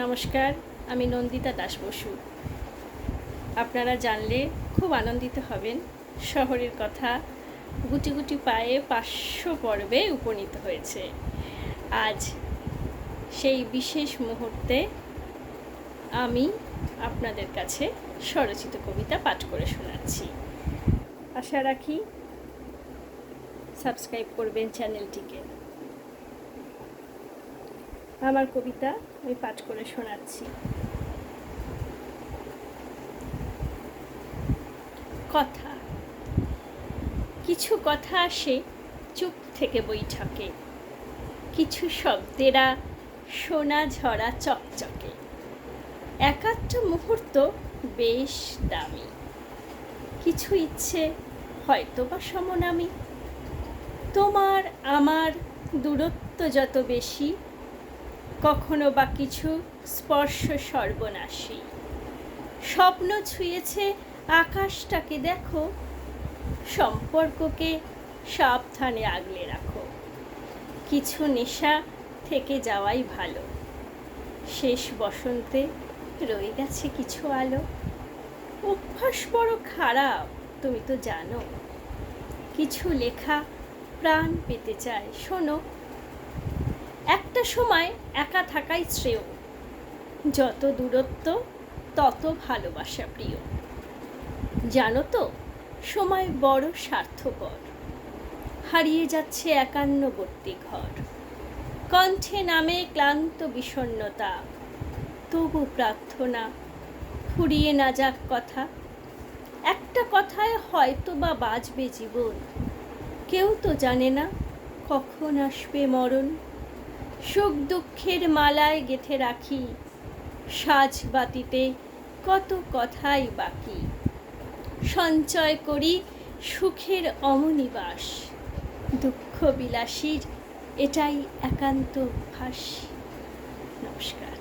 নমস্কার, আমি নন্দিতা দাস বসু। আপনারা জানলে খুব আনন্দিত হবেন। শহরের কথা গুটি গুটি পায়ে 500 পর্বে উপনীত হয়েছে। আজ সেই বিশেষ মুহূর্তে আমি আপনাদের কাছে স্বরচিত কবিতা পাঠ করে শোনাচ্ছি। আশা রাখি সাবস্ক্রাইব করবেন চ্যানেলটিকে। আমার কবিতা আমি পাঠ করে শোনাচ্ছি। কথা। কিছু কথা আসে চুপ থেকে বৈঠকে, কিছু শব্দেরা সোনা ঝরা চকচকে। একাত্ম মুহূর্ত বেশ দামি, কিছু ইচ্ছে হয়তো বা সমনামী। তোমার আমার দূরত্ব যত বেশি, কখনো বা কিছু স্পর্শ সর্বনাশী। স্বপ্ন ছুঁয়েছে আকাশটাকে, দেখো সম্পর্ককে সাবধানে আগলে রাখো। কিছু নেশা থেকে যাওয়াই ভালো, শেষ বসন্তে রয়ে গেছে কিছু আলো। অভ্যাস বড় খারাপ তুমি তো জানো, কিছু লেখা প্রাণ পেতে চায় শোনো। একটা সময় একা থাকাই শ্রেয়, যত দূরত্ব তত ভালোবাসা প্রিয়। জানো তো সময় বড় স্বার্থপর, হারিয়ে যাচ্ছে একান্নবর্তী ঘর। কণ্ঠে নামে ক্লান্ত বিষণ্ণতা, তবু প্রার্থনা ফুরিয়ে না যাক কথা। একটা কথায় হয়তো বা বাঁচবে জীবন, কেউ তো জানে না কখন আসবে মরণ। সুখ দুঃখের মালায় গেঁথে রাখি, সাজ বাতিতে কত কথাই বাকি। সঞ্চয় করি সুখের অমনিবাস, দুঃখ বিলাসীর এটাই একান্ত অভ্যাস। নমস্কার।